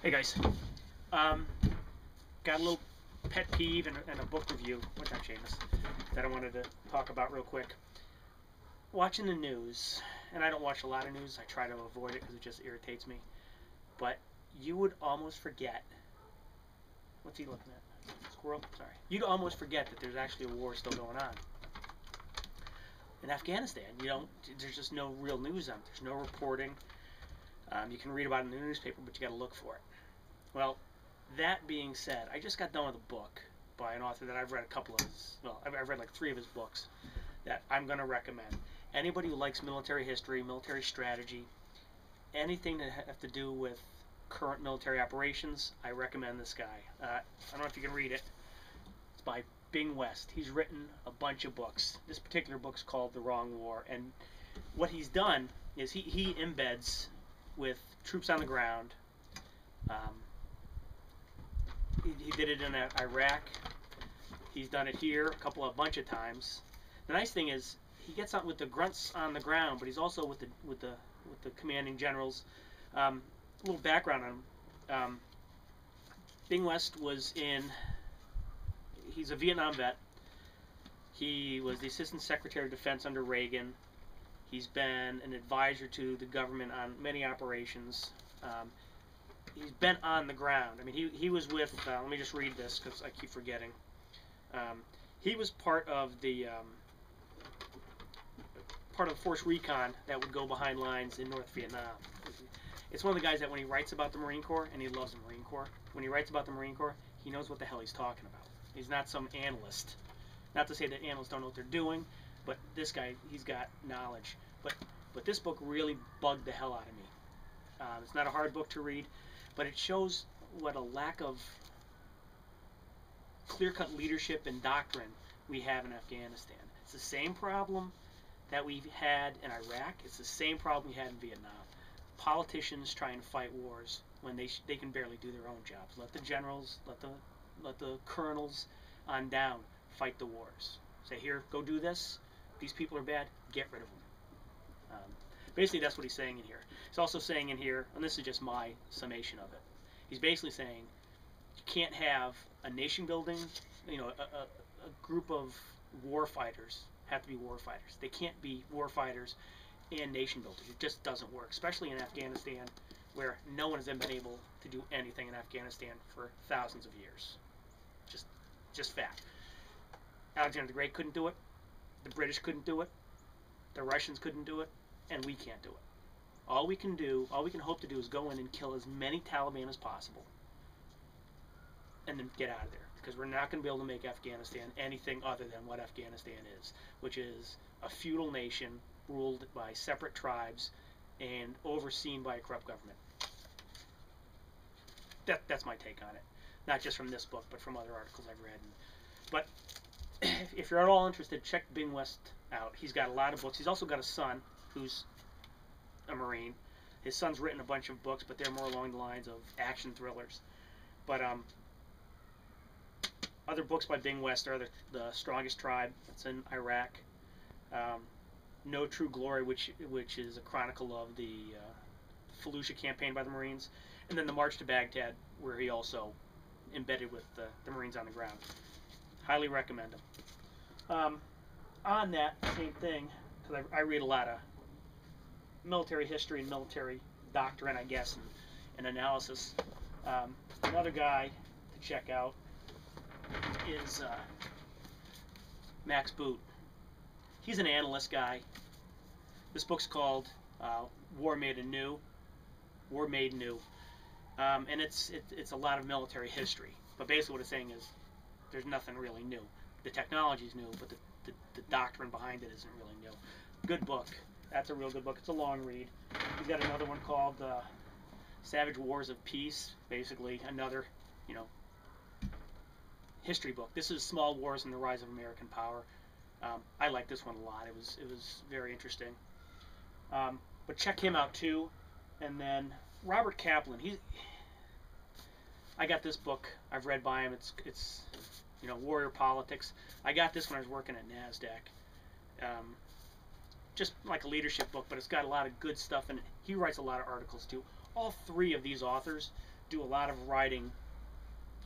Hey guys, got a little pet peeve and a book review, which I'm Seamus, that I wanted to talk about real quick. Watching the news, and I don't watch a lot of news, I try to avoid it because it just irritates me, but you would almost forget, what's he looking at? Squirrel? Sorry. You'd almost forget that there's actually a war still going on. In Afghanistan, there's just no real news on it. There's no reporting. You can read about it in the newspaper, but you got to look for it. Well, that being said, I just got done with a book by an author that I've read a couple of his, well, I've read like 3 of his books that I'm going to recommend. Anybody who likes military history, military strategy, anything that have to do with current military operations, I recommend this guy. I don't know if you can read it. It's by Bing West. He's written a bunch of books. This particular book's called The Wrong War, and what he's done is he embeds with troops on the ground. He did it in Iraq. He's done it here a bunch of times. The nice thing is he gets out with the grunts on the ground, but he's also with the commanding generals. A little background on him. Bing West he's a Vietnam vet. He was the Assistant Secretary of Defense under Reagan. He's been an advisor to the government on many operations. He's been on the ground. I mean, he was with, let me just read this because I keep forgetting. He was part of the Force Recon that would go behind lines in North Vietnam. It's one of the guys that when he writes about the Marine Corps, and he loves the Marine Corps, when he writes about the Marine Corps, he knows what the hell he's talking about. He's not some analyst. Not to say that analysts don't know what they're doing, but this guy, he's got knowledge. But this book really bugged the hell out of me. It's not a hard book to read, but it shows what a lack of clear-cut leadership and doctrine we have in Afghanistan. It's the same problem that we've had in Iraq. It's the same problem we had in Vietnam. Politicians trying to fight wars when they can barely do their own jobs. Let the generals, let the colonels on down fight the wars. Say, here, go do this. These people are bad. Get rid of them. Basically, that's what he's saying in here. He's also saying in here, and this is just my summation of it, he's basically saying you can't have a nation building, a group of war fighters have to be war fighters. They can't be war fighters and nation builders. It just doesn't work, especially in Afghanistan, where no one has been able to do anything in Afghanistan for thousands of years. Just fact. Alexander the Great couldn't do it. The British couldn't do it. The Russians couldn't do it. And we can't do it. All we can hope to do is go in and kill as many Taliban as possible and then get out of there. Because we're not going to be able to make Afghanistan anything other than what Afghanistan is, which is a feudal nation ruled by separate tribes and overseen by a corrupt government. That's my take on it. Not just from this book, but from other articles I've read. But if you're at all interested, check Bing West out. He's got a lot of books. He's also got a son who's a Marine. His son's written a bunch of books, but they're more along the lines of action thrillers. But other books by Bing West are the Strongest Tribe, that's in Iraq. No True Glory, which is a chronicle of the Fallujah campaign by the Marines, and then The March to Baghdad, where he also embedded with the Marines on the ground. Highly recommend them. On that same thing, because I read a lot of military history and military doctrine, I guess, and analysis. Another guy to check out is Max Boot. He's an analyst guy. This book's called War Made New, and it's a lot of military history. But basically, what it's saying is there's nothing really new. The technology's new, but the doctrine behind it isn't really new. Good book. That's a real good book. It's a long read. He's got another one called Savage Wars of Peace. Basically, another history book. This is Small Wars and the Rise of American Power. I like this one a lot. It was very interesting. But check him out too. And then Robert Kaplin. I got this book. I've read by him. It's Warrior Politics. I got this when I was working at NASDAQ. just like a leadership book, but it's got a lot of good stuff in it. He writes a lot of articles too. All three of these authors do a lot of writing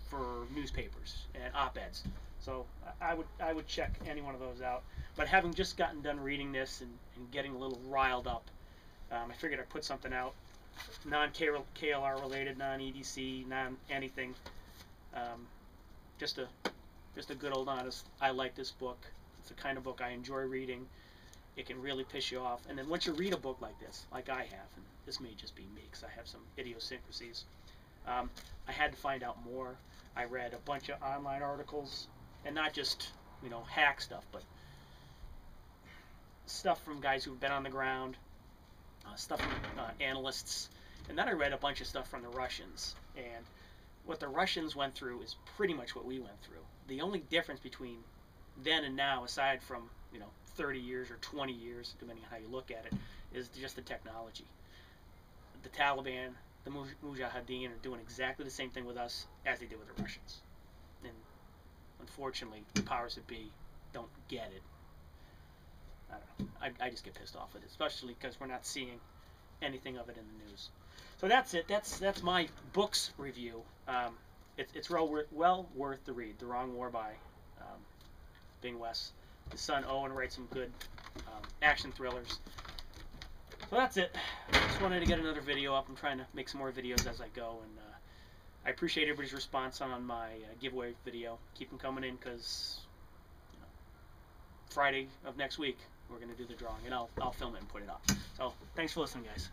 for newspapers and op-eds. So I would check any one of those out. But having just gotten done reading this and getting a little riled up, I figured I'd put something out, non-KLR related, non-EDC, non-anything. Just a good old honest, I like this book. It's the kind of book I enjoy reading. It can really piss you off. And then once you read a book like this, like I have, and this may just be me because I have some idiosyncrasies, I had to find out more. I read a bunch of online articles, and not just, you know, hack stuff, but stuff from guys who've been on the ground, stuff from analysts, and then I read a bunch of stuff from the Russians. And what the Russians went through is pretty much what we went through. The only difference between then and now, aside from, you know, 30 years or 20 years, depending on how you look at it, is just the technology. The Taliban, the Mujahideen are doing exactly the same thing with us as they did with the Russians. And unfortunately, the powers that be don't get it. I don't know. I just get pissed off with it, especially because we're not seeing anything of it in the news. So that's it. That's my books review. It's well worth the read. The Wrong War by Bing West. His son Owen writes some good action thrillers. So that's it. Just wanted to get another video up. I'm trying to make some more videos as I go, and I appreciate everybody's response on my giveaway video. Keep them coming in, because Friday of next week we're going to do the drawing, and I'll film it and put it up. So thanks for listening, guys.